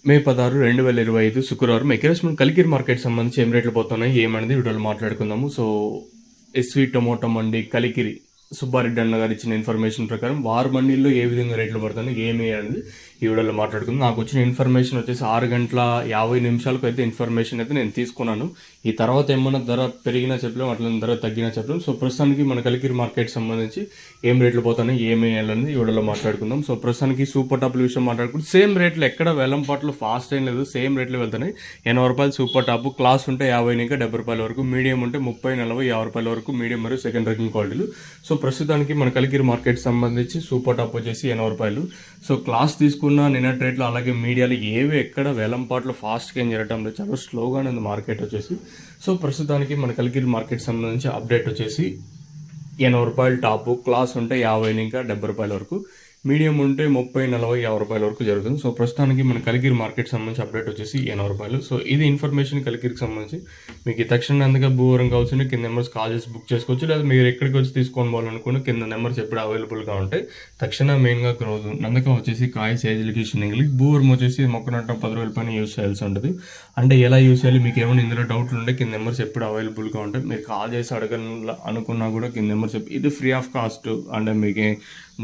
మే 16, 2025 శుక్రవారం ఎకరేస్మెంట్ కలికిరి మార్కెట్ సంబంధించి ఏం రేట్లు పోతున్నాయి ఏమనేది వీడియోలో మాట్లాడుకుందాము. సో ఎస్వి టొమాటో మండి కలికిరి సుబ్బారెడ్డి అన్న గారు ఇచ్చిన ఇన్ఫర్మేషన్ ప్రకారం వారు మండీల్లో ఏ విధంగా రేట్లు పడుతున్నాయి ఏమి అనేది ఈ వీడియోలో మాట్లాడుకుందాం. నాకు వచ్చిన ఇన్ఫర్మేషన్ వచ్చేసి 6:50 అయితే ఇన్ఫర్మేషన్ అయితే నేను తీసుకున్నాను. ఈ తర్వాత ఏమన్నా ధర పెరిగినా చెప్పలేము, అట్లా ధర తగ్గినా చెప్పలేము. సో ప్రస్తుతానికి మన కలికిరి మార్కెట్ సంబంధించి ఏం రేట్లు పోతున్నాయి ఏమి అనేది ఈ వీడియోలో మాట్లాడుకుందాం. సో ప్రస్తుతానికి సూపర్ టాప్ల విషయం మాట్లాడుకుంటే సేమ్ రేట్లు ఎక్కడ వేలంపాట్లు ఫాస్ట్ ఏం లేదు, సేమ్ రేట్లు వెళ్తున్నాయి. 80 రూపాయలు సూపర్ టాప్, క్లాస్ ఉంటే 50 ఇంకా 70 రూపాయల వరకు, మీడియం ఉంటే 30, 40, 50 రూపాయల వరకు మీడియం మరియు సెకండ్ ర్యాంకింగ్ క్వాలిటీలు. సో ప్రస్తుతానికి మన కలికిరి మార్కెట్ సంబంధించి సూపర్ టాప్ వచ్చేసి 80 రూపాయలు. సో క్లాస్ తీసుకున్న నిన్నటి రేట్లు అలాగే మీడియాలు ఏవి ఎక్కడ వేలంపాట్లు ఫాస్ట్గా ఏం జరగడం లేదు, చాలా స్లోగానే ఉంది మార్కెట్ వచ్చేసి. సో ప్రస్తుతానికి మన కలికిరి మార్కెట్ సంబంధించి అప్డేట్ వచ్చేసి 80 రూపాయలు టాపు, క్లాస్ ఉంటే 50 ఇంకా 70 రూపాయల వరకు, మీడియం ఉంటే 30, 40, 50 రూపాయల వరకు జరుగుతుంది. సో ప్రస్తుతానికి మన కలికిరి మార్కెట్ సంబంధించి అప్డేట్ వచ్చేసి 80 రూపాయలు. సో ఇది ఇన్ఫర్మేషన్ కలికిరికి సంబంధించి. మీకు తక్షణ అందుకే భూవరం కావాల్సింది కింద నెంబర్స్ కాల్ చేసి బుక్ చేసుకోవచ్చు, లేదా మీరు ఎక్కడికి వచ్చి తీసుకొని పోవాలనుకుని కింద నెంబర్స్ ఎప్పుడు అవైలబుల్గా ఉంటాయి. తక్షణ మెయిన్గా గ్రోత్ నందకం వచ్చేసి కాయ సేజులకి షిన్నింగ్లకి, భూవరం వచ్చేసి మొక్కనట్టు 10 రూపాయల పైన యూస్ చేయాల్సి ఉంటుంది. అంటే ఎలా యూస్ చేయాలి, మీకు ఏమైనా ఇందులో డౌట్లు ఉంటే కింద నెంబర్స్ ఎప్పుడు అవైలబుల్గా ఉంటాయి. మీరు కాల్ చేసి అనుకున్నా కూడా కింద నెంబర్స్ ఇది ఫ్రీ ఆఫ్ కాస్ట్, అంటే మీకు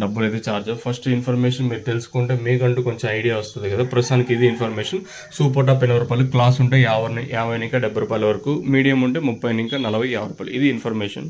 డబ్బులు అయితే ఛార్జ్. ఫస్ట్ ఇన్ఫర్మేషన్ మీరు తెలుసుకుంటే మీకంటూ కొంచెం ఐడియా వస్తుంది కదా. ప్రస్తుతానికి ఇది ఇన్ఫర్మేషన్. సూపర్ టాప్ 80 రూపాయలు, క్లాస్ ఉంటే 50 ఇంకా 70 రూపాయల వరకు, మీడియం ఉంటే 30 ఇంకా 40, 50 రూపాయలు. ఇది ఇన్ఫర్మేషన్.